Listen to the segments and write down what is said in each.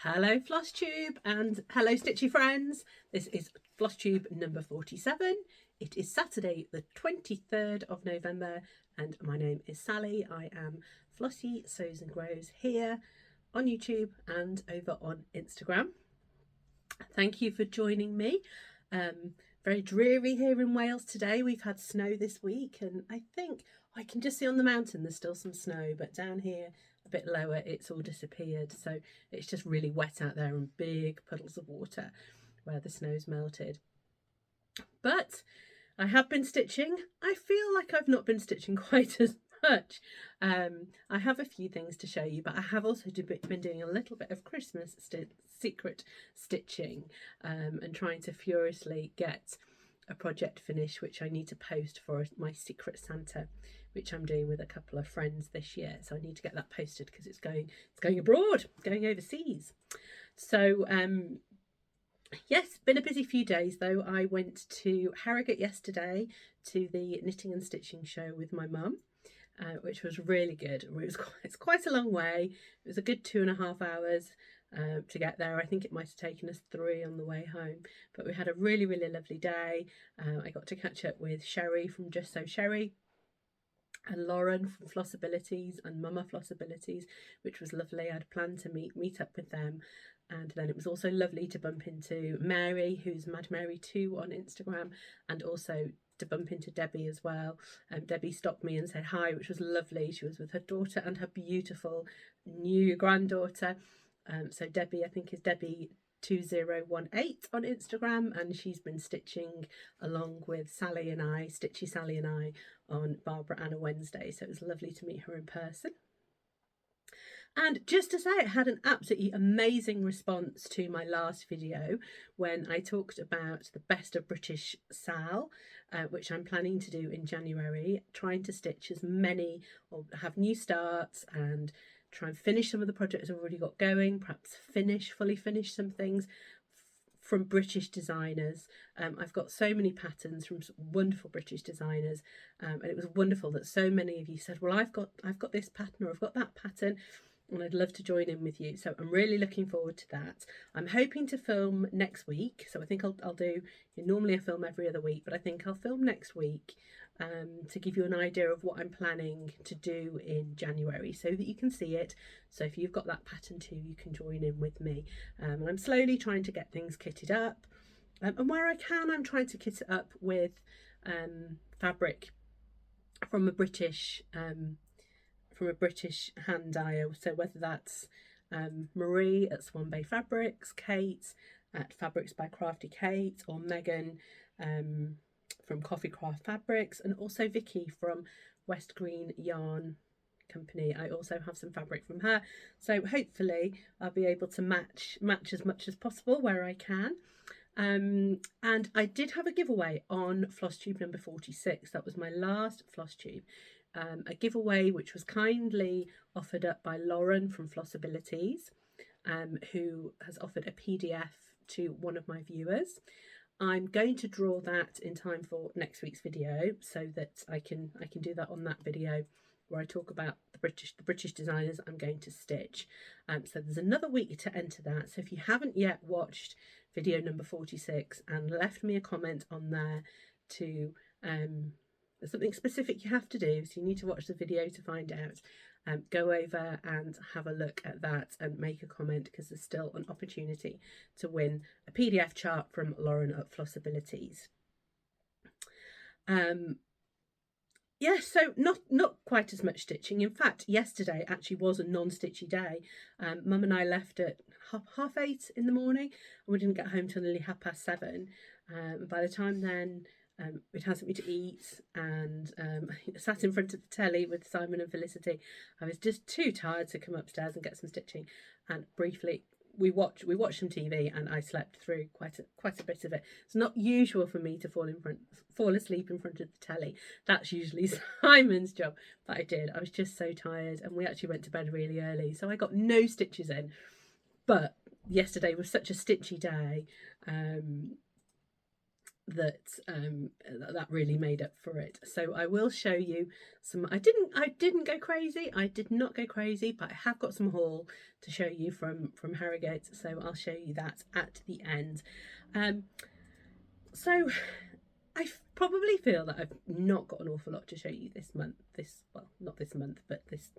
Hello Flosstube and hello Stitchy friends. This is Flosstube number 47. It is Saturday the 23rd of November and my name is Sally. I am Flossie Sews and Grows here on YouTube and over on Instagram. Thank you for joining me. Very dreary here in Wales today. We've had snow this week and I think I can just see on the mountain there's still some snow, but down here a bit lower it's all disappeared, so it's just really wet out there and big puddles of water where the snow's melted. But I have been stitching. I feel like I've not been stitching quite as much. I have a few things to show you, but I have also been doing a little bit of Christmas secret stitching and trying to furiously get a project finished which I need to post for my Secret Santa, which I'm doing with a couple of friends this year. So I need to get that posted because it's going abroad, going overseas. So yes, been a busy few days though. I went to Harrogate yesterday to the Knitting and Stitching show with my mum, which was really good. It's quite a long way. It was a good 2.5 hours to get there. I think it might have taken us 3 on the way home, but we had a really lovely day. I got to catch up with Sherry from Just So Sherry and Lauren from Flossabilities and Mama Flossabilities, which was lovely. I'd planned to meet up with them, and then it was also lovely to bump into Mary, who's Mad Mary 2 on Instagram, and also to bump into Debbie as well. Debbie stopped me and said hi, which was lovely. She was with her daughter and her beautiful new granddaughter. So Debbie, I think, is Debbie 2018 on Instagram, and she's been stitching along with Sally and I, Stitchy Sally and I, on Barbara Anna Wednesday. So it was lovely to meet her in person. And just to say, I had an absolutely amazing response to my last video when I talked about the Best of British Sal, which I'm planning to do in January, trying to stitch as many or have new starts and try and finish some of the projects I've already got going, perhaps fully finish some things from British designers. I've got so many patterns from wonderful British designers, and it was wonderful that so many of you said, well, I've got this pattern or I've got that pattern, and I'd love to join in with you. So I'm really looking forward to that. I'm hoping to film next week, so I think I'll do, normally I film every other week, but I think I'll film next week to give you an idea of what I'm planning to do in January so that you can see it. So if you've got that pattern too, you can join in with me. And I'm slowly trying to get things kitted up, and where I can I'm trying to kit it up with fabric from a British hand dyer. So whether that's Marie at Swan Bay Fabrics, Kate at Fabrics by Crafty Kate, or Megan from Coffee Craft Fabrics, and also Vicky from West Green Yarn Company. I also have some fabric from her, so hopefully I'll be able to match as much as possible where I can. And I did have a giveaway on Flosstube number 46. That was my last Flosstube. A giveaway which was kindly offered up by Lauren from Flossabilities, who has offered a PDF to one of my viewers. I'm going to draw that in time for next week's video so that I can do that on that video where I talk about the British designers I'm going to stitch. So there's another week to enter that. So if you haven't yet watched video number 46 and left me a comment on there to there's something specific you have to do, so you need to watch the video to find out. Go over and have a look at that and make a comment, because there's still an opportunity to win a PDF chart from Lauren at Flossabilities. Yeah, so not quite as much stitching. In fact, yesterday actually was a non-stitchy day. Mum and I left at half 8 in the morning, and we didn't get home till nearly 7:30. By the time then, we'd had something to eat, and I sat in front of the telly with Simon and Felicity. I was just too tired to come upstairs and get some stitching, and briefly we watched some TV, and I slept through quite a bit of it. It's not usual for me to fall asleep in front of the telly. That's usually Simon's job, but I did. I was just so tired, and we actually went to bed really early, so I got no stitches in. But yesterday was such a stitchy day. that really made up for it. So I will show you some. I didn't go crazy. I did not go crazy, but I have got some haul to show you from Harrogate. So I'll show you that at the end. So I probably feel that I've not got an awful lot to show you this month. Well, not this month, but this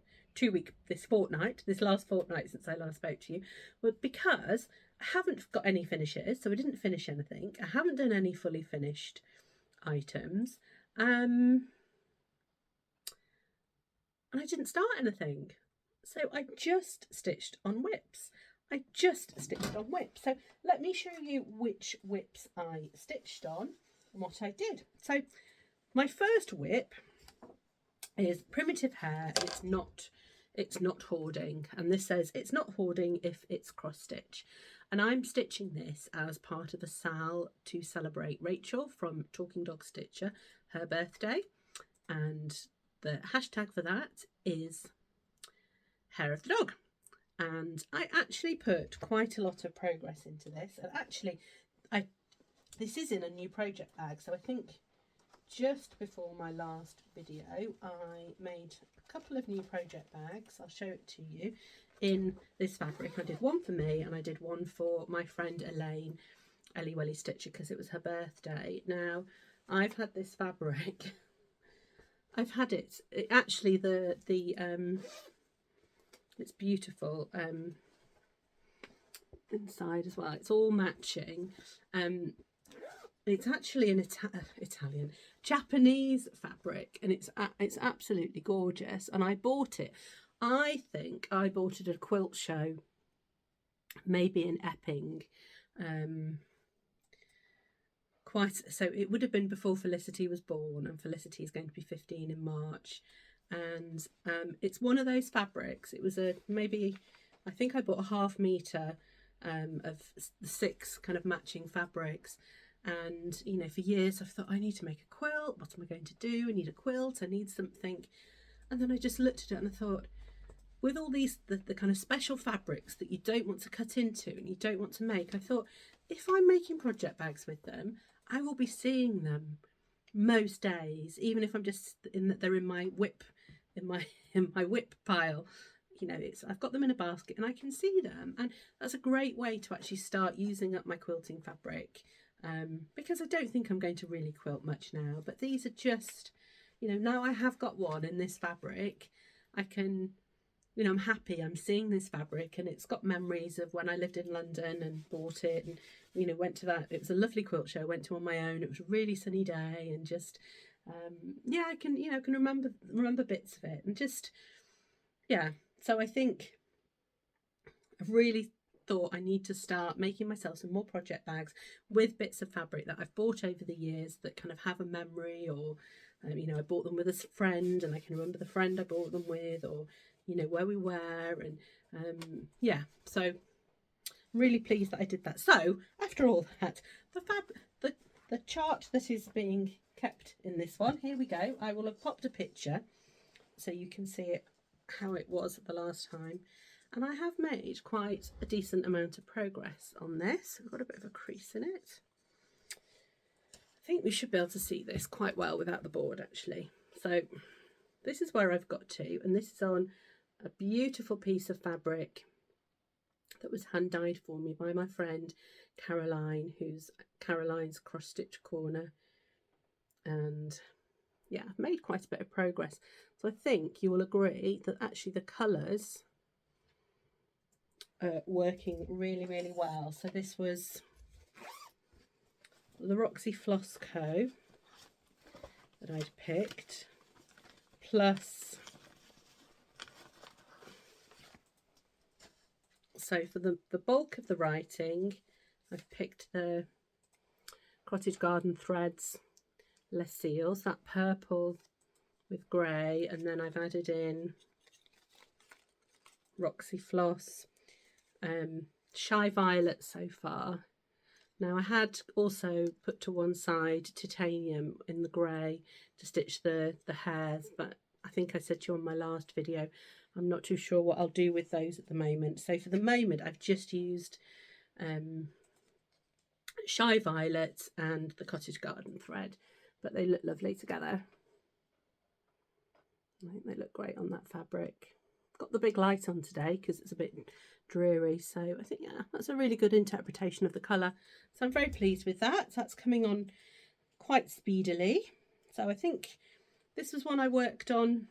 fortnight, this last fortnight since I last spoke to you, well, because I haven't got any finishes, so I didn't finish anything. I haven't done any fully finished items, and I didn't start anything. So I just stitched on whips. So let me show you which whips I stitched on and what I did. So my first whip is primitive hair, and it's not hoarding, and this says it's not hoarding if it's cross stitch. And I'm stitching this as part of a sal to celebrate Rachel from Talking Dog Stitcher, her birthday, and the hashtag for that is hair of the dog. And I actually put quite a lot of progress into this, and actually this is in a new project bag, so I think just before my last video I made a couple of new project bags. I'll show it to you in this fabric. I did one for me and I did one for my friend Elaine, Ellie Welly Stitcher, because it was her birthday. Now I've had this fabric, I've had it actually it's beautiful inside as well. It's all matching. It's actually an Japanese fabric, and it's absolutely gorgeous. And I bought it. I think I bought it at a quilt show, maybe in Epping. So it would have been before Felicity was born, and Felicity is going to be 15 in March. And it's one of those fabrics. It was I think I bought a ½ metre of 6 kind of matching fabrics. And, you know, for years I've thought, I need to make a quilt. What am I going to do? I need a quilt. I need something. And then I just looked at it and I thought, with all these, the kind of special fabrics that you don't want to cut into and you don't want to make, I thought, if I'm making project bags with them, I will be seeing them most days, even if I'm just they're in my whip, in my whip pile. You know, I've got them in a basket and I can see them. And that's a great way to actually start using up my quilting fabric. Because I don't think I'm going to really quilt much now, but these are just, you know, now I have got one in this fabric, I can, you know, I'm happy. I'm seeing this fabric and it's got memories of when I lived in London and bought it, and, you know, went to that. It was a lovely quilt show I went to on my own. It was a really sunny day, and just, yeah, I can, you know, can remember bits of it, and just, yeah. So I think I've really thought I need to start making myself some more project bags with bits of fabric that I've bought over the years that kind of have a memory, or you know, I bought them with a friend and I can remember the friend I bought them with, or, you know, where we were. And yeah, so I'm really pleased that I did that. So after all that, the chart that is being kept in this one, here we go. I will have popped a picture so you can see it, how it was the last time. And I have made quite a decent amount of progress on this. I've got a bit of a crease in it. I think we should be able to see this quite well without the board, actually. So this is where I've got to, and this is on a beautiful piece of fabric that was hand dyed for me by my friend Caroline, who's Caroline's Cross Stitch Corner. And yeah, I've made quite a bit of progress. So I think you will agree that actually the colours working really, really well. So this was the Roxy Floss Co that I'd picked, plus, so for the bulk of the writing I've picked the Cottage Garden Threads Les Seals, that purple with grey, and then I've added in Roxy Floss, Shy Violet so far. Now I had also put to one side titanium in the grey to stitch the hairs, but I think I said to you on my last video, I'm not too sure what I'll do with those at the moment. So for the moment I've just used Shy Violet and the Cottage Garden thread, but they look lovely together. I think they look great on that fabric. Got the big light on today because it's a bit dreary, so I think, yeah, that's a really good interpretation of the colour. So I'm very pleased with that. That's coming on quite speedily. So I think this was one I worked on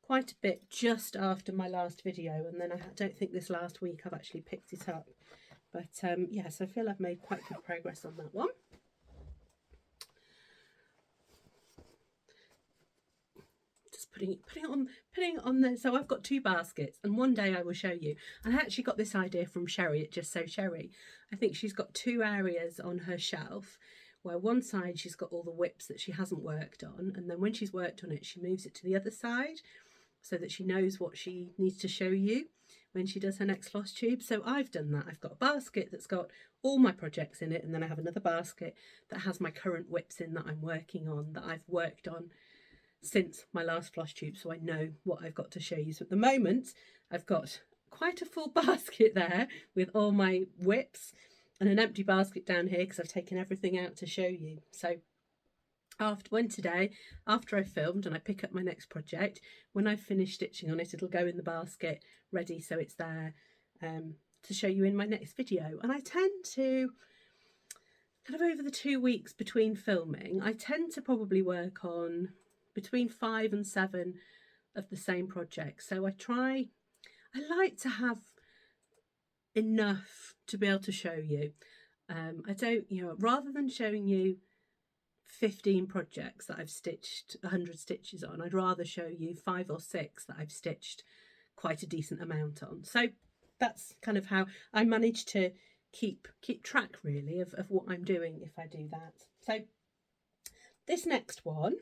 quite a bit just after my last video, and then I don't think this last week I've actually picked it up. But yes, I feel I've made quite good progress on that one. Just putting it on there. So I've got 2 baskets, and one day I will show you. And I actually got this idea from Sherry at Just So Sherry. I think she's got 2 areas on her shelf where one side she's got all the whips that she hasn't worked on, and then when she's worked on it, she moves it to the other side so that she knows what she needs to show you when she does her next Flosstube. So I've done that. I've got a basket that's got all my projects in it, and then I have another basket that has my current whips in that I'm working on, that I've worked on since my last Flosstube, so I know what I've got to show you. So at the moment I've got quite a full basket there with all my whips, and an empty basket down here because I've taken everything out to show you. So today, after I filmed and I pick up my next project, when I've finished stitching on it, it'll go in the basket ready, so it's there to show you in my next video. And I tend to, kind of over the 2 weeks between filming, I tend to probably work on between 5 and 7 of the same project. So I like to have enough to be able to show you. I don't, rather than showing you 15 projects that I've stitched 100 stitches on, I'd rather show you 5 or 6 that I've stitched quite a decent amount on. So that's kind of how I manage to keep track really of what I'm doing if I do that. So this next one,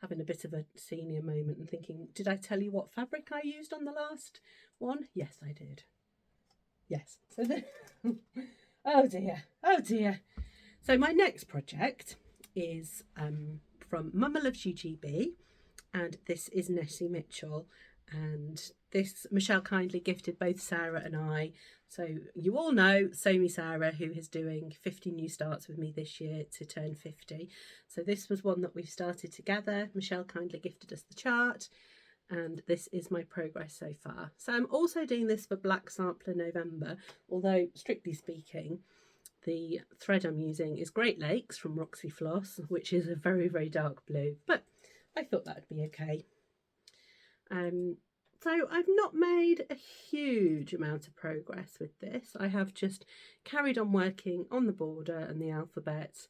having a bit of a senior moment and thinking, did I tell you what fabric I used on the last one? Yes, I did. Yes. So oh dear. So my next project is from Mama Loves UGB, and this is Nessie Mitchell, and this Michelle kindly gifted both Sarah and I. So you all know Somi Sarah, who is doing 50 new starts with me this year to turn 50. So this was one that we've started together. Michelle kindly gifted us the chart, and this is my progress so far. So I'm also doing this for Black Sampler November, although strictly speaking the thread I'm using is Great Lakes from Roxy Floss, which is a very, very dark blue, but I thought that would be okay. So I've not made a huge amount of progress with this. I have just carried on working on the border and the alphabet.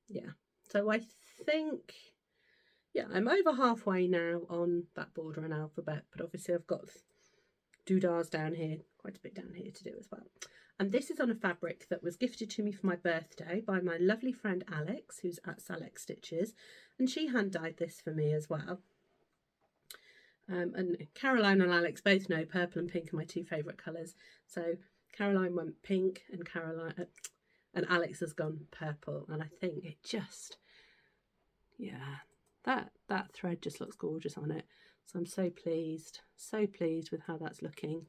Yeah, so I think, yeah, I'm over halfway now on that border and alphabet, but obviously I've got doodahs down here, quite a bit down here to do as well. And this is on a fabric that was gifted to me for my birthday by my lovely friend Alex, who's at Salex Stitches, and she hand dyed this for me as well. And Caroline and Alex both know purple and pink are my 2 favourite colours. So Caroline went pink, and and Alex has gone purple, and I think it just, yeah, that thread just looks gorgeous on it. So I'm so pleased with how that's looking.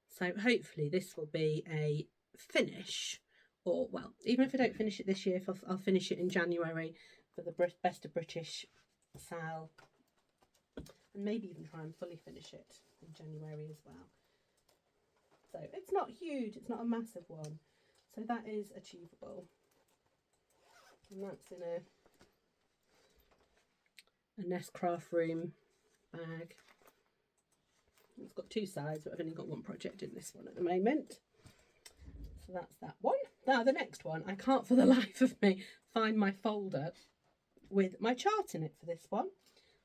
So hopefully this will be a finish, or well, even if I don't finish it this year, I'll finish it in January for the Best of British sale, and maybe even try and fully finish it in January as well. So it's not huge, it's not a massive one, so that is achievable. And that's in a Nest Craft Room bag. It's got 2 sides, but I've only got 1 project in this one at the moment. So that's that one. Now the next one, I can't for the life of me find my folder with my chart in it for this one.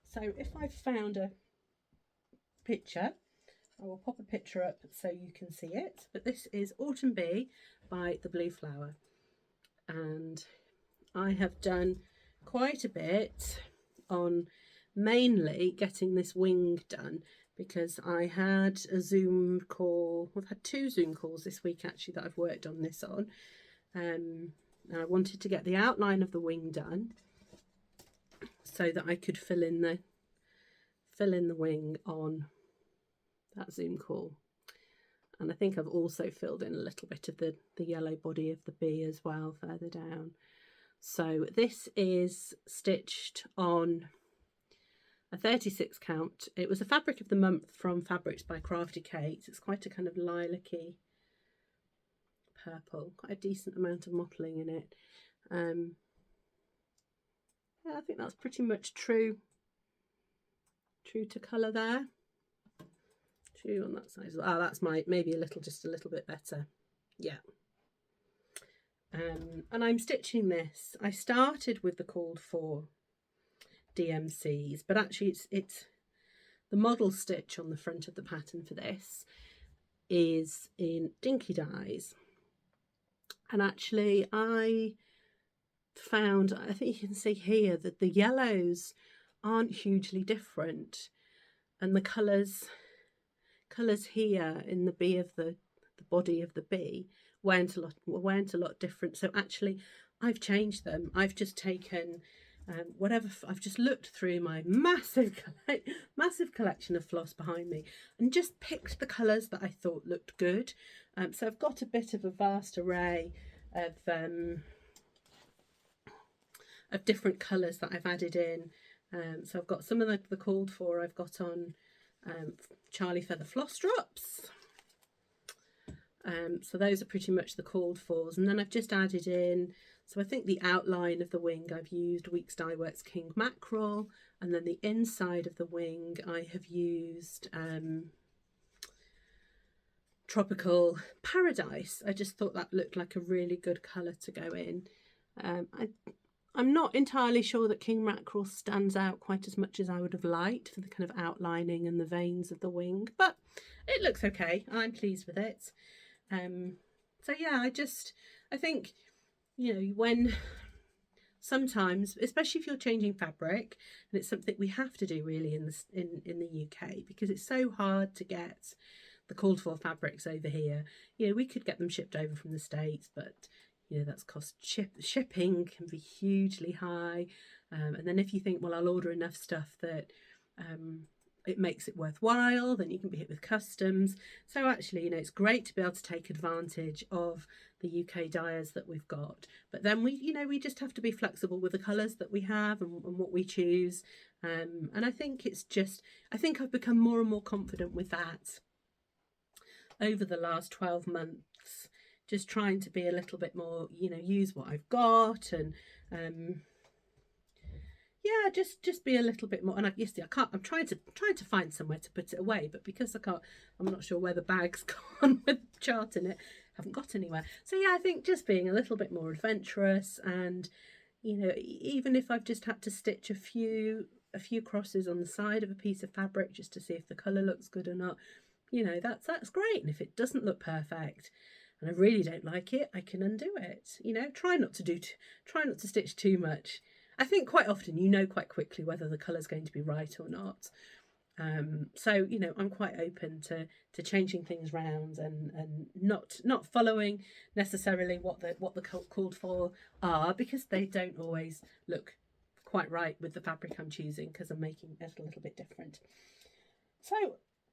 So if I've found a picture, I will pop a picture up so you can see it. But this is Autumn Bee by The Blue Flower. And I have done quite a bit on mainly getting this wing done, because I had a Zoom call. I've had 2 Zoom calls this week actually that I've worked on this on, and I wanted to get the outline of the wing done. so that I could fill in the wing on that zoom call. And I think I've also filled in a little bit of the yellow body of the bee as well further down. So this is stitched on a 36 count. It was a fabric of the month from Fabrics by Crafty Kate. It's quite a kind of lilac-y purple, quite a decent amount of mottling in it. Yeah, I think that's pretty much true to colour there. True on that side as well. Oh, that's maybe just a little bit better. Yeah. And I'm stitching this. I started with the called for DMCs, but actually it's the model stitch on the front of the pattern for this is in Dinky Dyes. And actually I found, I think you can see here, that the yellows aren't hugely different, and the colours here in the bee of the body of the bee weren't a lot different. So actually I've changed them. I've just taken I've just looked through my massive collection of floss behind me and just picked the colours that I thought looked good. So I've got a bit of a vast array of different colours that I've added in. So I've got some of the called for I've got on Charlie Feather floss drops. So those are pretty much the called fors, and then I've just added in, so I think the outline of the wing I've used Weeks Dye Works King Mackerel, and then the inside of the wing I have used Tropical Paradise. I just thought that looked like a really good colour to go in. I'm not entirely sure that King Mackerel stands out quite as much as I would have liked for the kind of outlining and the veins of the wing, but it looks okay. I'm pleased with it. So yeah, I think, you know, when sometimes, especially if you're changing fabric, and it's something we have to do really in the UK, because it's so hard to get the called for fabrics over here. You know, we could get them shipped over from the States, but you know, that's shipping can be hugely high. And then if you think, well, I'll order enough stuff that it makes it worthwhile, then you can be hit with customs. So actually, you know, it's great to be able to take advantage of the UK dyers that we've got. But then we just have to be flexible with the colours that we have and what we choose. And I think I've become more and more confident with that over the last 12 months. Just trying to be a little bit more, you know, use what I've got, and yeah, just be a little bit more. And I can't. I'm trying to find somewhere to put it away, but because I can't, I'm not sure where the bag's gone with the chart in it. Haven't got anywhere. So yeah, I think just being a little bit more adventurous, and you know, even if I've just had to stitch a few crosses on the side of a piece of fabric just to see if the colour looks good or not, you know, that's great. And if it doesn't look perfect, and I really don't like it, I can undo it. You know, try not to stitch too much. I think quite often you know quite quickly whether the colour's going to be right or not. So, you know, I'm quite open to changing things round and not following necessarily what the called for are, because they don't always look quite right with the fabric I'm choosing, because I'm making it a little bit different. So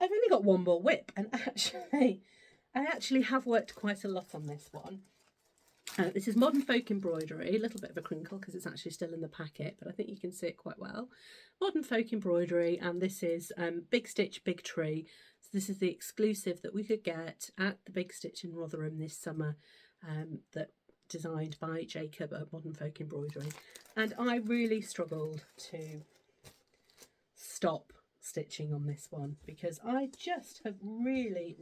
I've only got one more whip, and I actually have worked quite a lot on this one. This is Modern Folk Embroidery, a little bit of a crinkle because it's actually still in the packet, but I think you can see it quite well. Modern Folk Embroidery, and this is Big Stitch Big Tree. So this is the exclusive that we could get at the Big Stitch in Rotherham this summer, that designed by Jacob at Modern Folk Embroidery. And I really struggled to stop stitching on this one because I just have really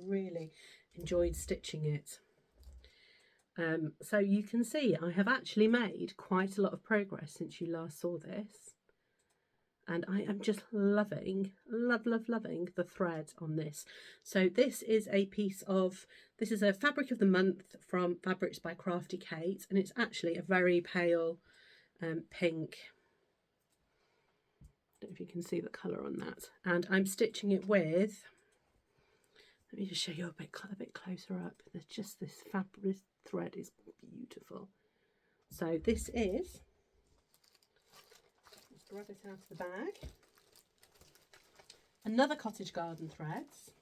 enjoyed stitching it. So you can see I have actually made quite a lot of progress since you last saw this, and I am just loving the thread on this. So this is a fabric of the month from Fabrics by Crafty Kate, and it's actually a very pale pink. I don't know if you can see the colour on that, and I'm stitching it with, let me just show you a bit closer up. There's just this thread is beautiful. So this is, let's grab it out of the bag. Another cottage garden threads,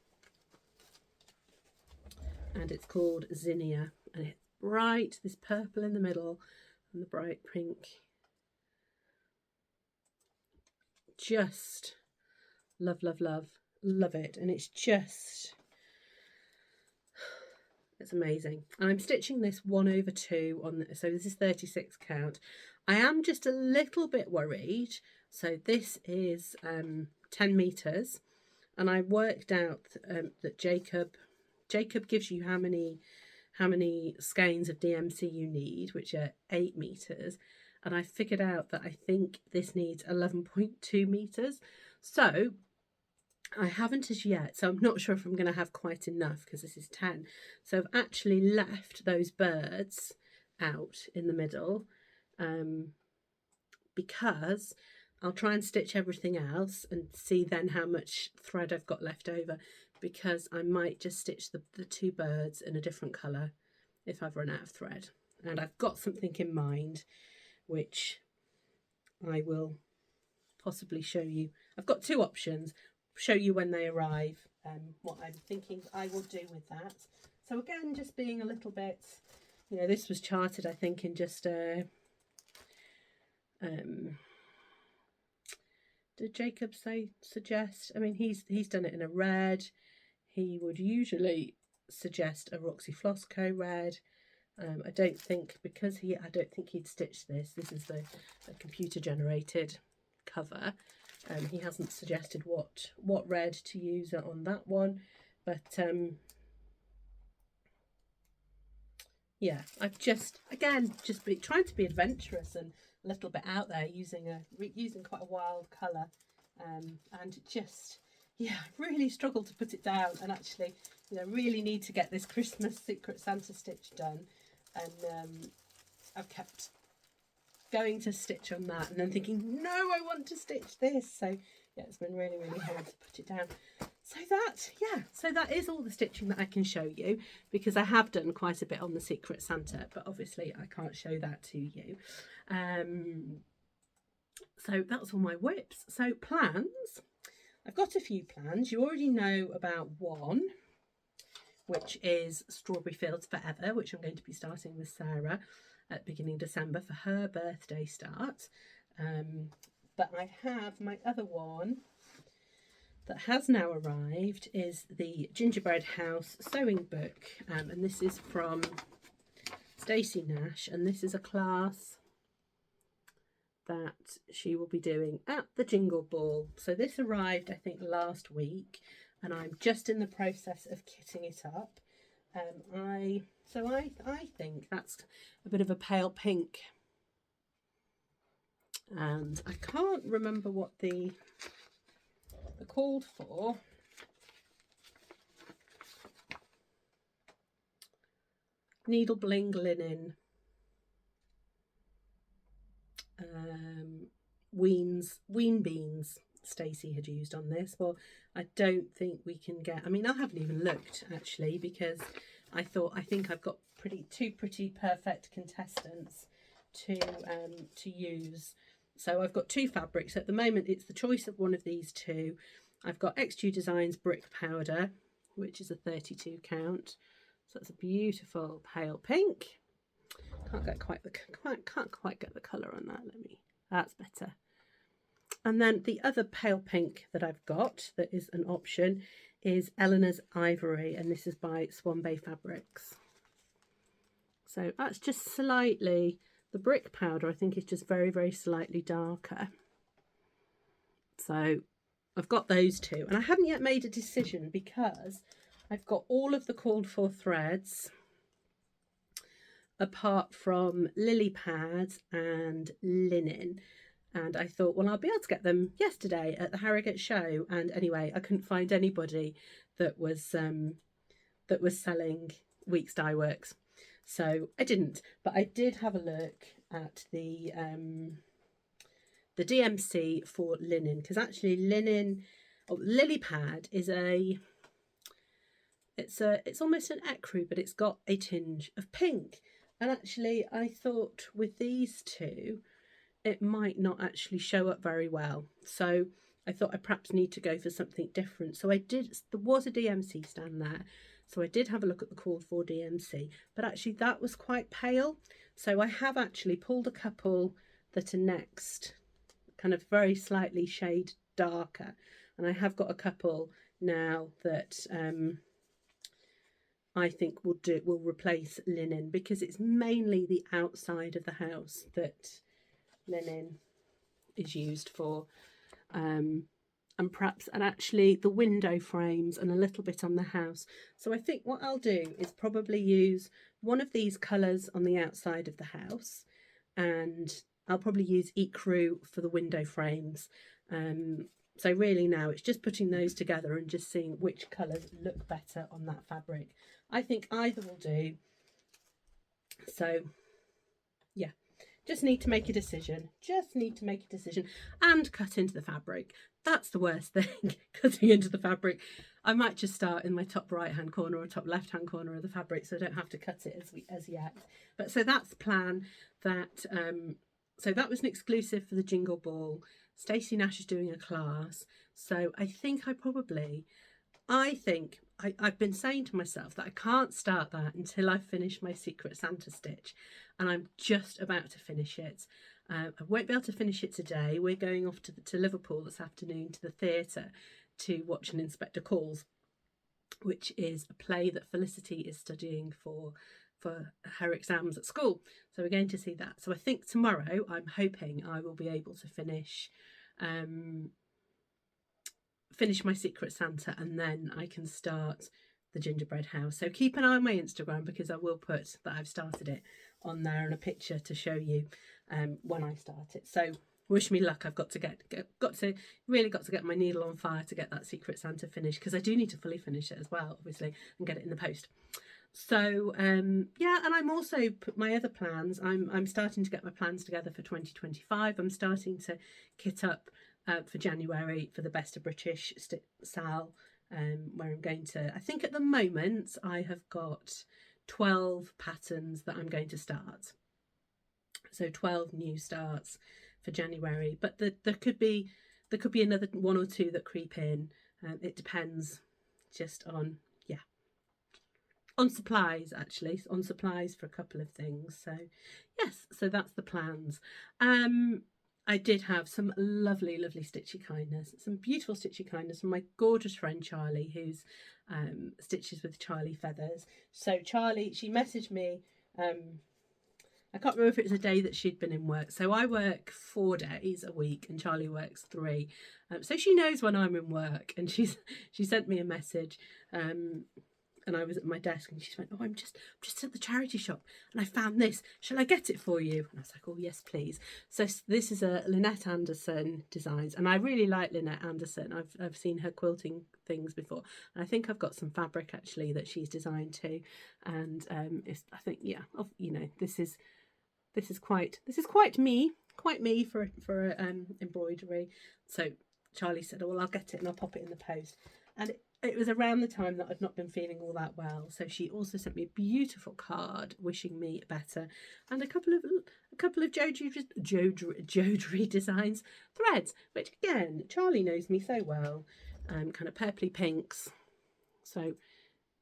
and it's called Zinnia, and it's bright, this purple in the middle and the bright pink. Just love, love, love, love it. And it's just, it's amazing. And I'm stitching this 1/2 on, so this is 36 count. I am just a little bit worried. So this is 10 meters, and I worked out that Jacob gives you how many skeins of DMC you need, which are 8 meters, and I figured out that I think this needs 11.2 meters. So I haven't as yet, so I'm not sure if I'm going to have quite enough because this is 10. So I've actually left those birds out in the middle, because I'll try and stitch everything else and see then how much thread I've got left over, because I might just stitch the 2 birds in a different colour if I've run out of thread. And I've got something in mind which I will possibly show you. I've got 2 options, show you when they arrive, what I'm thinking I will do with that. So again, just being a little bit, you know, this was charted I think in just did Jacob suggest? I mean, he's done it in a red. He would usually suggest a Roxy Flossco red. I don't think, because I don't think he'd stitch this. This is the computer generated cover. He hasn't suggested what red to use on that one, but yeah, I've just trying to be adventurous and a little bit out there, using quite a wild colour, and just, yeah, really struggled to put it down, and actually, you know, really need to get this Christmas Secret Santa stitch done, and I've kept going to stitch on that and then thinking, no, I want to stitch this. So yeah, it's been really, really hard to put it down. So that is all the stitching that I can show you, because I have done quite a bit on the Secret Santa, but obviously I can't show that to you. So that's all my whips. So plans, I've got a few plans. You already know about one, which is Strawberry Fields Forever, which I'm going to be starting with Sarah at beginning December for her birthday start. But I have my other one that has now arrived, is the Gingerbread House sewing book, and this is from Stacey Nash, and this is a class that she will be doing at the Jingle Ball. So this arrived I think last week, and I'm just in the process of kitting it up. I think that's a bit of a pale pink, and I can't remember what the called for. Needle Bling Linen, Ween Beans Stacey had used on this. Well, I don't think we can get, I mean, I haven't even looked actually, because I think I've got two pretty perfect contestants to use. So I've got 2 fabrics at the moment. It's the choice of one of these 2. I've got XQ Designs Brick Powder, which is a 32 count. So that's a beautiful pale pink. Can't quite get the colour on that. That's better. And then the other pale pink that I've got that is an option is Eleanor's Ivory, and this is by Swan Bay Fabrics. So that's just slightly, the brick powder I think is just very, very slightly darker. So I've got those 2, and I haven't yet made a decision because I've got all of the called for threads apart from lily pads and linen. And I thought, well, I'll be able to get them yesterday at the Harrogate show. And anyway, I couldn't find anybody that was selling Weeks Dye Works, so I didn't. But I did have a look at the DMC for linen, because actually lily pad is it's almost an ecru, but it's got a tinge of pink. And actually, I thought with these 2, it might not actually show up very well. So I thought I perhaps need to go for something different. So I did, there was a DMC stand there. So I did have a look at the called for DMC, but actually that was quite pale. So I have actually pulled a couple that are next, kind of very slightly shade darker. And I have got a couple now that I think will replace linen, because it's mainly the outside of the house that linen is used for, and actually the window frames and a little bit on the house. So I think what I'll do is probably use one of these colours on the outside of the house, and I'll probably use ecru for the window frames. So really now it's just putting those together and just seeing which colours look better on that fabric. I think either will do. So yeah, just need to make a decision. And cut into the fabric. That's the worst thing, cutting into the fabric. I might just start in my top right hand corner or top left hand corner of the fabric, so I don't have to cut it as yet. But so that's the plan. That so that was an exclusive for the Jingle Ball. Stacey Nash is doing a class, so I think I've been saying to myself that I can't start that until I finish my Secret Santa stitch, and I'm just about to finish it. I won't be able to finish it today. We're going off to Liverpool this afternoon to the theatre to watch an Inspector Calls, which is a play that Felicity is studying for her exams at school. So we're going to see that. So I think tomorrow I'm hoping I will be able to finish my Secret Santa, and then I can start the gingerbread house. So keep an eye on my Instagram, because I will put that I've started it on there and a picture to show you when I start it. So wish me luck. I've got to get my needle on fire to get that Secret Santa finished, because I do need to fully finish it as well, obviously, and get it in the post. So yeah, and I'm also my other plans. I'm starting to get my plans together for 2025. I'm starting to kit up for January for the Best of British Sal, where I'm going to, I think at the moment I have got 12 patterns that I'm going to start. So 12 new starts for January, but there could be another one or two that creep in. It depends just on supplies, actually, on supplies for a couple of things. So yes, so that's the plans. I did have some lovely stitchy kindness, some beautiful stitchy kindness from my gorgeous friend Charlie, who's stitches with Charlie Feathers. So Charlie, she messaged me, I can't remember if it was a day that she'd been in work. So I work 4 days a week and Charlie works 3. So she knows when I'm in work, and she sent me a message, and I was at my desk, and she went, "Oh, I'm just at the charity shop and I found this. Shall I get it for you?" And I was like, "Oh yes, please." So this is a Lynette Anderson designs, and I really like Lynette Anderson. I've seen her quilting things before, and I think I've got some fabric actually that she's designed too. And I think this is quite me for embroidery. So Charlie said, "Oh well, I'll get it and I'll pop it in the post." And it was around the time that I've not been feeling all that well, so she also sent me a beautiful card wishing me better, and a couple of Jodry designs threads, which again Charlie knows me so well, kind of purpley pinks, so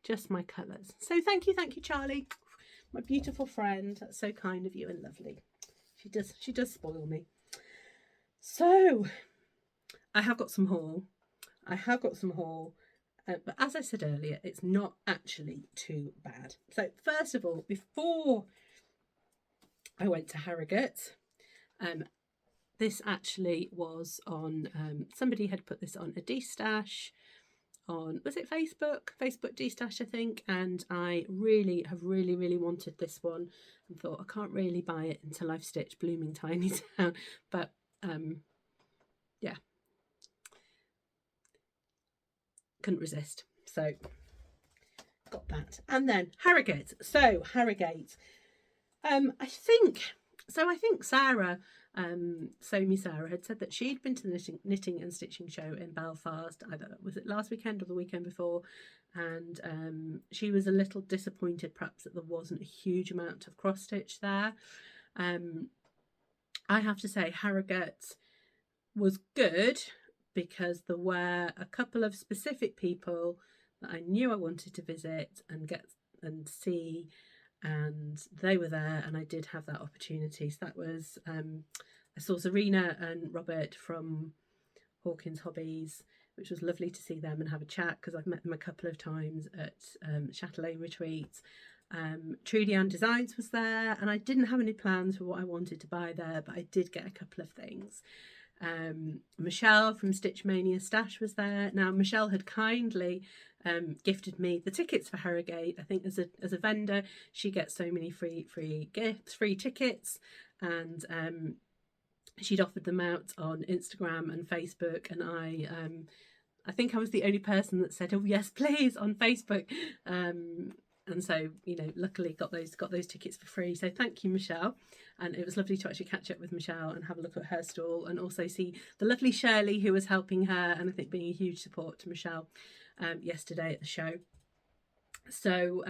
just my colours. So thank you Charlie, my beautiful friend. That's so kind of you and lovely. She does spoil me. So I have got some haul. But as I said earlier, it's not actually too bad. So first of all, before I went to Harrogate, this actually was on, somebody had put this on a D-stash on, was it Facebook D-stash, I think, and I have really wanted this one and thought I can't really buy it until I've stitched Blooming Tiny Town, but yeah, couldn't resist, so got that. And then Harrogate. So Harrogate, I think Sarah, Sew Me Sarah, had said that she'd been to the knitting and stitching show in Belfast, either was it last weekend or the weekend before, and she was a little disappointed perhaps that there wasn't a huge amount of cross stitch there. I have to say Harrogate was good because there were a couple of specific people that I knew I wanted to visit and get and see, and they were there, and I did have that opportunity. So that was I saw Serena and Robert from Hawkins Hobbies, which was lovely to see them and have a chat because I've met them a couple of times at Châtelet Retreat. Trudy Ann Designs was there, and I didn't have any plans for what I wanted to buy there, but I did get a couple of things. Michelle from Stitch Mania Stash was there. Now Michelle had kindly gifted me the tickets for Harrogate. I think as a vendor she gets so many free gifts, free tickets, and she'd offered them out on Instagram and Facebook, and I think I was the only person that said, oh yes please, on Facebook, and so, you know, luckily got those tickets for free. So thank you, Michelle. And it was lovely to actually catch up with Michelle and have a look at her stall, and also see the lovely Shirley who was helping her, and I think being a huge support to Michelle yesterday at the show. So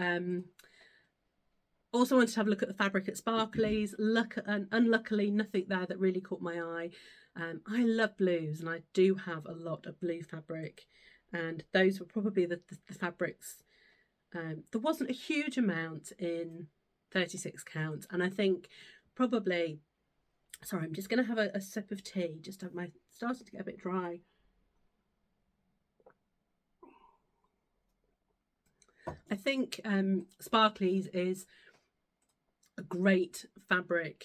also wanted to have a look at the fabric at Sparkly's. Unluckily nothing there that really caught my eye. I love blues, and I do have a lot of blue fabric, and those were probably the fabrics. There wasn't a huge amount in 36 count, and I think probably, sorry, I'm just going to have a sip of tea, just have my started to get a bit dry. I think Sparkly's is a great fabric,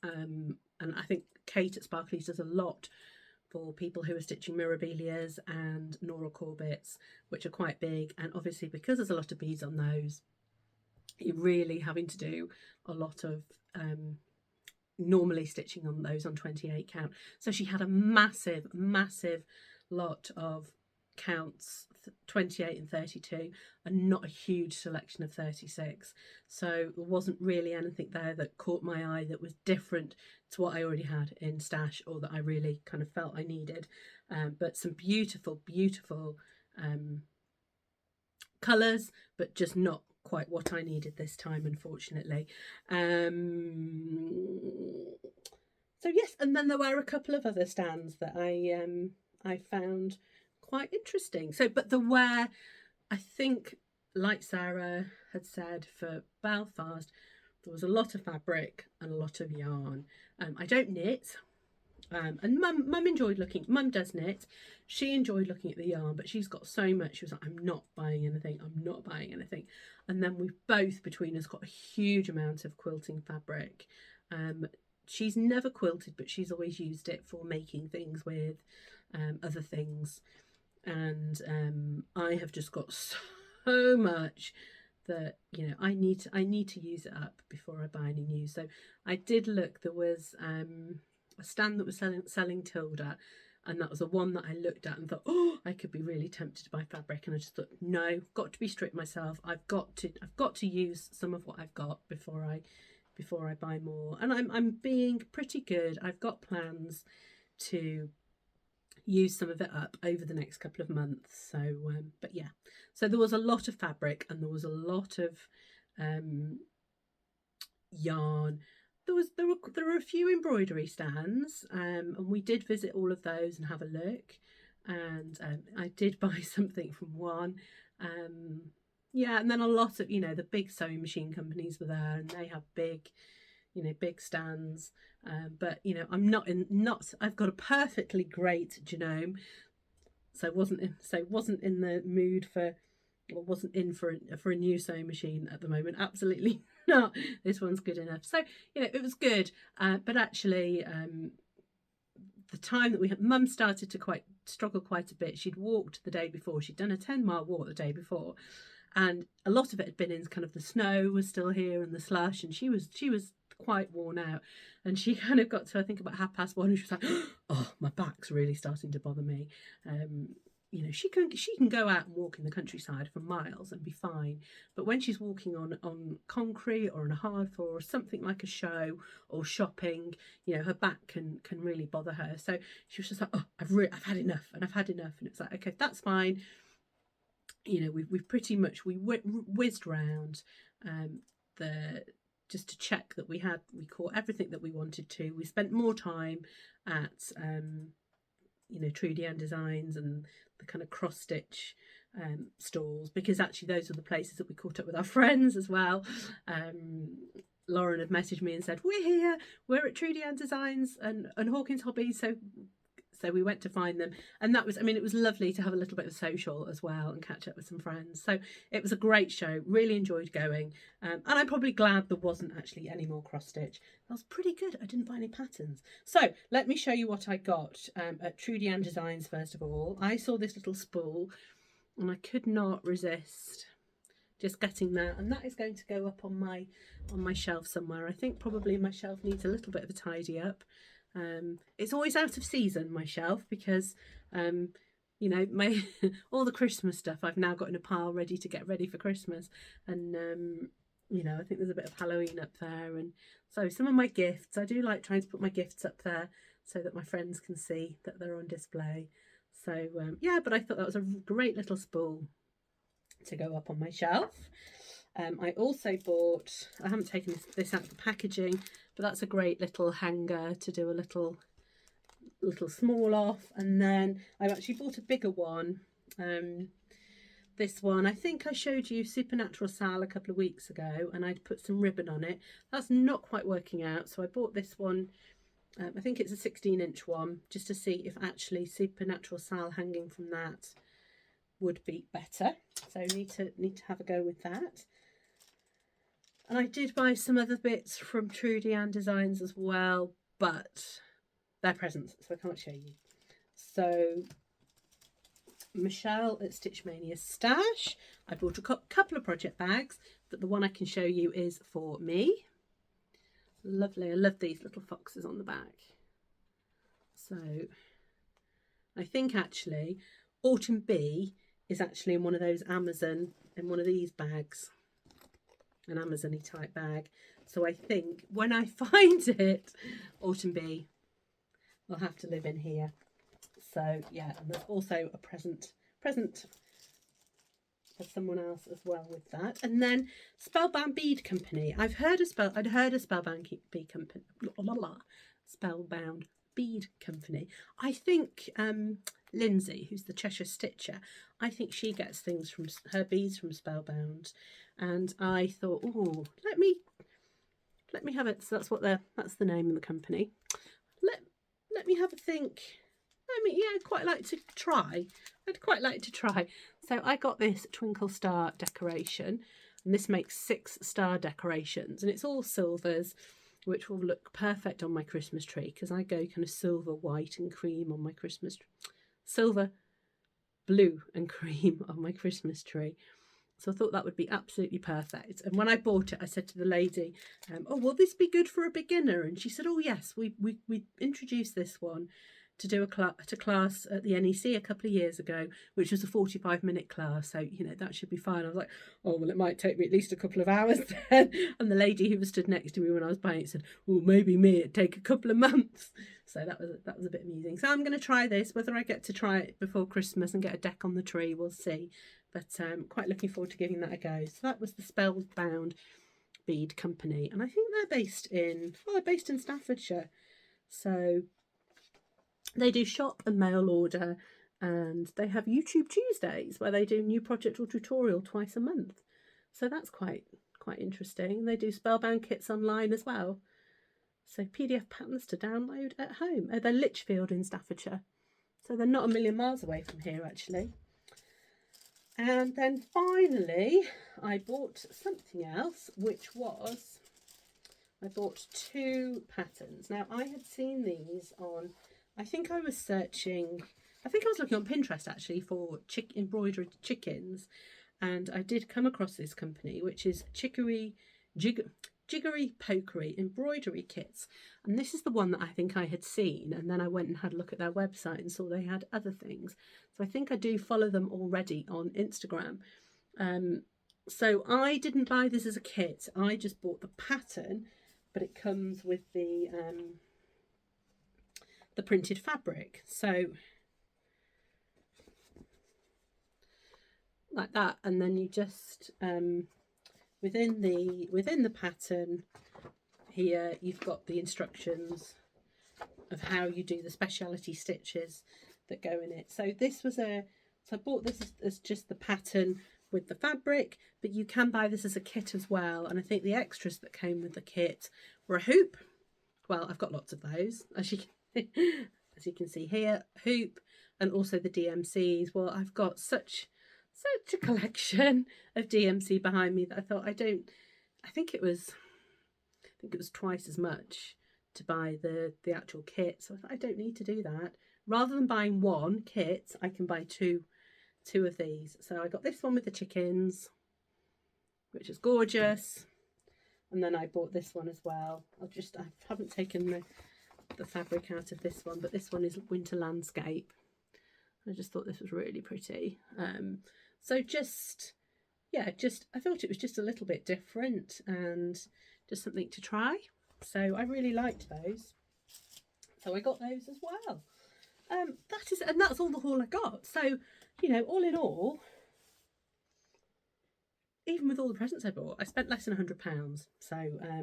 and I think Kate at Sparkly's does a lot for people who are stitching Mirabilias and Nora Corbetts, which are quite big, and obviously because there's a lot of beads on those, you're really having to do a lot of normally stitching on those on 28 count. So she had a massive lot of counts, 28 and 32, and not a huge selection of 36. So there wasn't really anything there that caught my eye that was different to what I already had in stash, or that I really kind of felt I needed. But some beautiful colours, but just not quite what I needed this time, unfortunately. So yes, and then there were a couple of other stands that I found quite interesting. So, but there were, I think, like Sarah had said, for Belfast, there was a lot of fabric and a lot of yarn. I don't knit, and Mum enjoyed looking. Mum does knit. She enjoyed looking at the yarn, but she's got so much. She was like, I'm not buying anything. I'm not buying anything. And then we've both, between us, got a huge amount of quilting fabric. She's never quilted, but she's always used it for making things with, other things. And I have just got so much that, you know, I need to use it up before I buy any new. So I did look. There was a stand that was selling Tilda, and that was the one that I looked at and thought, oh, I could be really tempted to buy fabric. And I just thought, no, got to be strict myself. I've got to use some of what I've got before I buy more. And I'm being pretty good. I've got plans to use some of it up over the next couple of months. So but yeah, so there was a lot of fabric, and there was a lot of yarn. There were a few embroidery stands, and we did visit all of those and have a look, and I did buy something from one. Yeah, and then a lot of, you know, the big sewing machine companies were there, and they have big, you know, big stands. But you know, I've got a perfectly great genome, so wasn't in the mood for, or wasn't in for a new sewing machine at the moment. Absolutely not. This one's good enough. So, you know, it was good. But actually, the time that we had, Mum started to struggle quite a bit. She'd walked the day before. She'd done a 10-mile walk the day before, and a lot of it had been in kind of the snow was still here and the slush, and she was quite worn out, and she kind of got to, I think, about 1:30, and she was like, oh, my back's really starting to bother me. You know, she can go out and walk in the countryside for miles and be fine, but when she's walking on concrete or on a hard floor or something like a show or shopping, you know, her back can really bother her. So she was just like, oh, I've had enough, and it's like, okay, that's fine. You know, we've pretty much whizzed round the just to check that we caught everything that we wanted to. We spent more time at you know, Trudy Ann Designs and the kind of cross stitch stalls, because actually those are the places that we caught up with our friends as well. Lauren had messaged me and said, we're here, we're at Trudy Ann Designs and Hawkins Hobbies, so we went to find them, and that was, I mean, it was lovely to have a little bit of social as well and catch up with some friends. So it was a great show, really enjoyed going, and I'm probably glad there wasn't actually any more cross stitch. That was pretty good. I didn't buy any patterns. So let me show you what I got at Trudy Ann Designs. First of all, I saw this little spool and I could not resist just getting that, and that is going to go up on my shelf somewhere. I think probably my shelf needs a little bit of a tidy up. It's always out of season, my shelf, because you know, my all the Christmas stuff I've now got in a pile ready to get ready for Christmas, and you know, I think there's a bit of Halloween up there, and so some of my gifts, I do like trying to put my gifts up there so that my friends can see that they're on display. So yeah, but I thought that was a great little spool to go up on my shelf. I also bought, I haven't taken this out of the packaging, but that's a great little hanger to do a little small off. And then I've actually bought a bigger one. This one, I think I showed you Supernatural Sal a couple of weeks ago, and I'd put some ribbon on it. That's not quite working out, so I bought this one. I think it's a 16-inch one, just to see if actually Supernatural Sal hanging from that would be better. So need to have a go with that. And I did buy some other bits from Trudy Ann Designs as well, but they're presents, so I can't show you. So Michelle at Stitch Mania Stash, I bought a couple of project bags, but the one I can show you is for me. Lovely. I love these little foxes on the back. So I think actually Autumn Bee is actually in one of those Amazon, in one of these bags, an Amazon-y type bag. So I think when I find it, Autumn Bee will have to live in here. So yeah, and there's also a present for someone else as well with that. And then Spellbound Bead Company. I'd heard of Spellbound Bead Company. Spellbound Bead Company. I think Lindsay, who's the Cheshire Stitcher, I think she gets things from her beads from Spellbound, and I thought, oh, let me have it. So that's the name of the company. Let me have a think. I'd quite like to try. So I got this twinkle star decoration, and this makes 6 star decorations, and it's all silvers, which will look perfect on my Christmas tree, because I go kind of silver, white and cream on my Christmas tree. Silver, blue and cream on my Christmas tree. So I thought that would be absolutely perfect. And when I bought it, I said to the lady, oh, will this be good for a beginner? And she said, oh yes, we introduced this one to do a class at the NEC a couple of years ago, which was a 45-minute class. So, you know, that should be fine. I was like, oh, well, it might take me at least a couple of hours then. And the lady who was stood next to me when I was buying it said, well, maybe it'd take a couple of months. So that was a bit amusing. So I'm going to try this. Whether I get to try it before Christmas and get a deck on the tree, we'll see. But quite looking forward to giving that a go. So that was the Spellbound Bead Company. And I think they're based in Staffordshire. So they do shop and mail order, and they have YouTube Tuesdays where they do new project or tutorial twice a month. So that's quite interesting. They do Spellbound kits online as well. So PDF patterns to download at home. They're Lichfield in Staffordshire. So they're not a million miles away from here, actually. And then finally, I bought something else, which was, I bought 2 patterns. Now, I had seen these on, I think I was looking on Pinterest actually for embroidered chickens, and I did come across this company, which is Jiggery Pokery Embroidery Kits, and this is the one that I think I had seen, and then I went and had a look at their website and saw they had other things. So I think I do follow them already on Instagram. So I didn't buy this as a kit, I just bought the pattern, but it comes with the printed fabric, so like that, and then you just within the pattern here, you've got the instructions of how you do the speciality stitches that go in it. So this was so I bought this as just the pattern with the fabric, but you can buy this as a kit as well. And I think the extras that came with the kit were a hoop. Well, I've got lots of those, as you can see here, hoop, and also the DMCs. Well, I've got such a collection of DMC behind me that I thought I think it was twice as much to buy the actual kit. So I thought I don't need to do that. Rather than buying one kit, I can buy two of these. So I got this one with the chickens, which is gorgeous. And then I bought this one as well. I haven't taken the fabric out of this one, but this one is winter landscape. I just thought this was really pretty. So I thought it was just a little bit different and just something to try. So I really liked those. So I got those as well. That's all the haul I got. So, you know, all in all, even with all the presents I bought, I spent less than £100. So I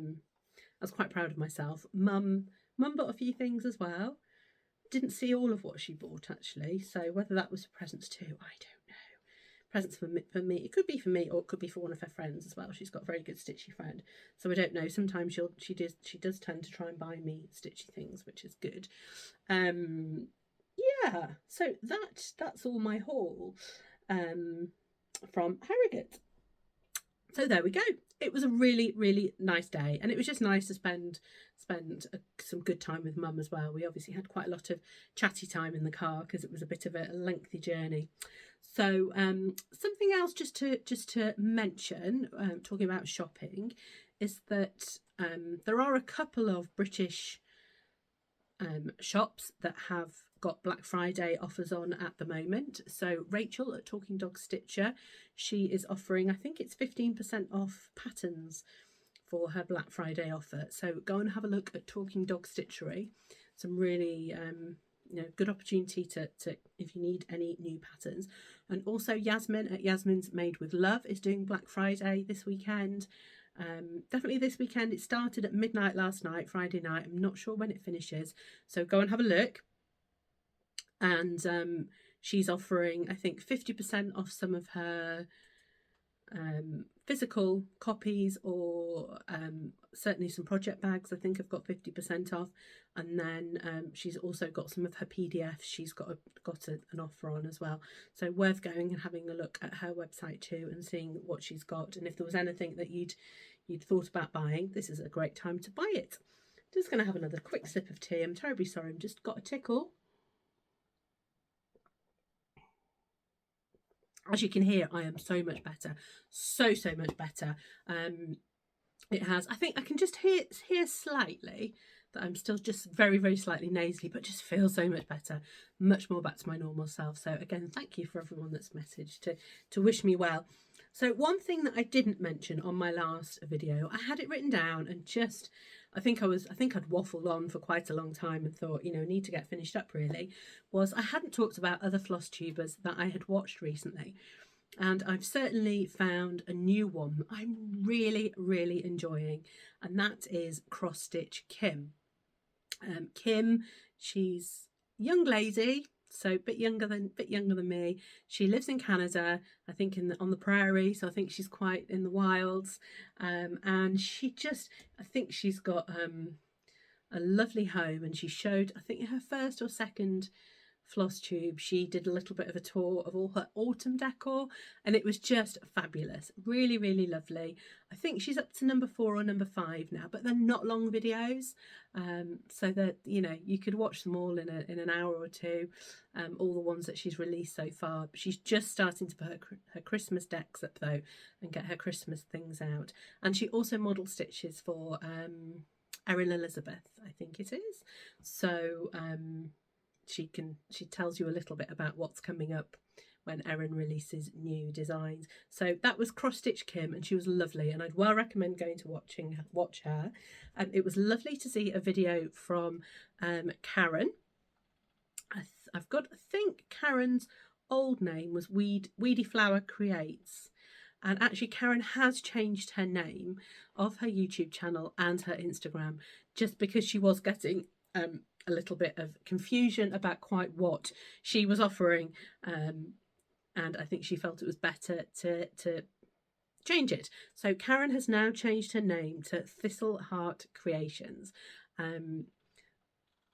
was quite proud of myself. Mum bought a few things as well. Didn't see all of what she bought actually. So whether that was for presents too, I don't know. Presents for me. It could be for me or it could be for one of her friends as well. She's got a very good stitchy friend. So I don't know. Sometimes she does tend to try and buy me stitchy things, which is good. Yeah, so that's all my haul from Harrogate. So there we go. It was a really, really nice day, and it was just nice to spend some good time with Mum as well. We obviously had quite a lot of chatty time in the car because it was a bit of a lengthy journey. So something else just to mention, talking about shopping, is that there are a couple of British shops that have got Black Friday offers on at the moment. So Rachel at Talking Dog Stitcher, she is offering, I think it's 15% off patterns for her Black Friday offer. So go and have a look at Talking Dog Stitchery. Some really good opportunity to if you need any new patterns. And also Yasmin at Yasminsmade with Love is doing Black Friday this weekend. Definitely this weekend. It started at midnight last night, Friday night. I'm not sure when it finishes, so go and have a look. And she's offering, I think, 50% off some of her physical copies, or certainly some project bags I think have got 50% off. And then she's also got some of her PDFs she's got an offer on as well. So worth going and having a look at her website too and seeing what she's got, and if there was anything that you'd thought about buying, this is a great time to buy it. Just going to have another quick sip of tea. I'm terribly sorry, I've just got a tickle. As you can hear, I am so much better. So much better. It has, I think I can just hear slightly that I'm still just very, very slightly nasally, but just feel so much better. Much more back to my normal self. So again, thank you for everyone that's messaged to wish me well. So one thing that I didn't mention on my last video, I had it written down and just, I think I'd waffled on for quite a long time and thought, I need to get finished up really, was I hadn't talked about other floss tubers that I had watched recently. And I've certainly found a new one that I'm really, really enjoying, and that is Cross Stitch Kim. Kim, she's a young lady, so a bit younger than me. She lives in Canada, I think on the prairie, so I think she's quite in the wilds. And I think she's got a lovely home, and she showed, I think, her first or second floss tube, she did a little bit of a tour of all her autumn decor, and it was just fabulous. Really, really lovely. I think she's up to number 4 or number 5 now, but they're not long videos, so that you could watch them all in an hour or two, all the ones that she's released so far. But she's just starting to put her Christmas decks up though and get her Christmas things out. And she also model stitches for Erin Elizabeth, I think it is. So she tells you a little bit about what's coming up when Erin releases new designs. So that was Cross Stitch Kim, and she was lovely, and I'd well recommend going to watch her. And it was lovely to see a video from Karen. I think Karen's old name was Weedy Flower Creates, And actually Karen has changed her name of her YouTube channel and her Instagram, just because she was getting a little bit of confusion about quite what she was offering, and I think she felt it was better to change it. So Karen has now changed her name to Thistle Heart Creations.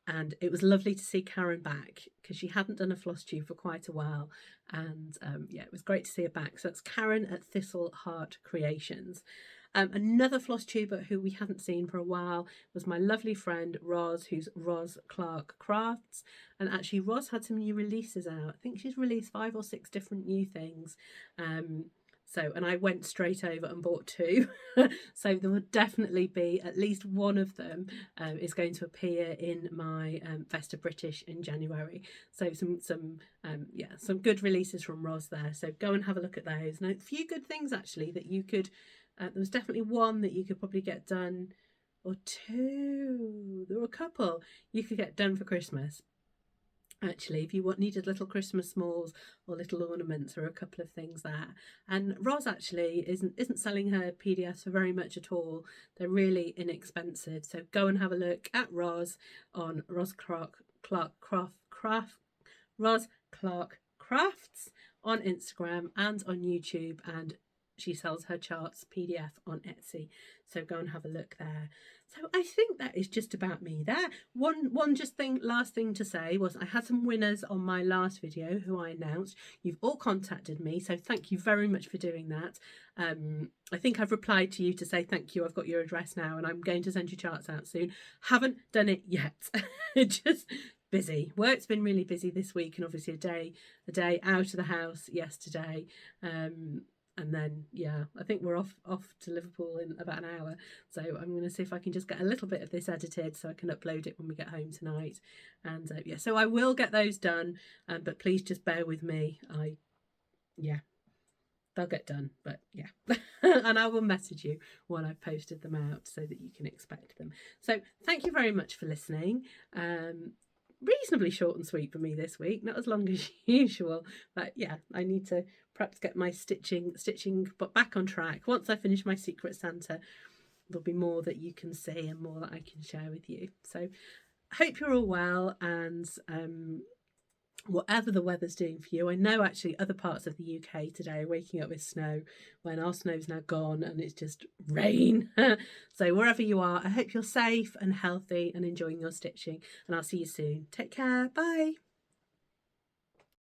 And it was lovely to see Karen back, because she hadn't done a floss tube for quite a while, and yeah, it was great to see her back. So that's Karen at Thistle Heart Creations. Another floss tuber who we hadn't seen for a while was my lovely friend Roz, who's Roz Clark Crafts. And actually Roz had some new releases out. I think she's released 5 or 6 different new things. And I went straight over and bought 2. So there will definitely be at least one of them is going to appear in my Festa British in January. So some good releases from Roz there. So go and have a look at those. Now, a few good things actually that you could. There was definitely one that you could probably get done, or 2. There were a couple you could get done for Christmas. Actually, if you needed little Christmas smalls or little ornaments, or a couple of things there. And Roz actually isn't selling her PDFs for very much at all. They're really inexpensive. So go and have a look at Roz on Roz Clark Crafts on Instagram and on YouTube, and she sells her charts PDF on Etsy. So go and have a look there. So I think that is just about me there. Last thing to say was I had some winners on my last video who I announced. You've all contacted me, so thank you very much for doing that. I think I've replied to you to say thank you. I've got your address now, and I'm going to send you charts out soon. Haven't done it yet. Just busy. Work's been really busy this week, and obviously a day out of the house yesterday. And then, yeah, I think we're off to Liverpool in about an hour. So I'm going to see if I can just get a little bit of this edited so I can upload it when we get home tonight. And yeah, so I will get those done. But please just bear with me. They'll get done. But yeah, and I will message you when I've posted them out so that you can expect them. So thank you very much for listening. Reasonably short and sweet for me this week, not as long as usual, but yeah, I need to perhaps get my stitching but back on track. Once I finish my Secret Santa, there'll be more that you can see and more that I can share with you. So I hope you're all well, and whatever the weather's doing for you. I know actually other parts of the UK today are waking up with snow when our snow's now gone and it's just rain. So wherever you are, I hope you're safe and healthy and enjoying your stitching, and I'll see you soon. Take care. Bye.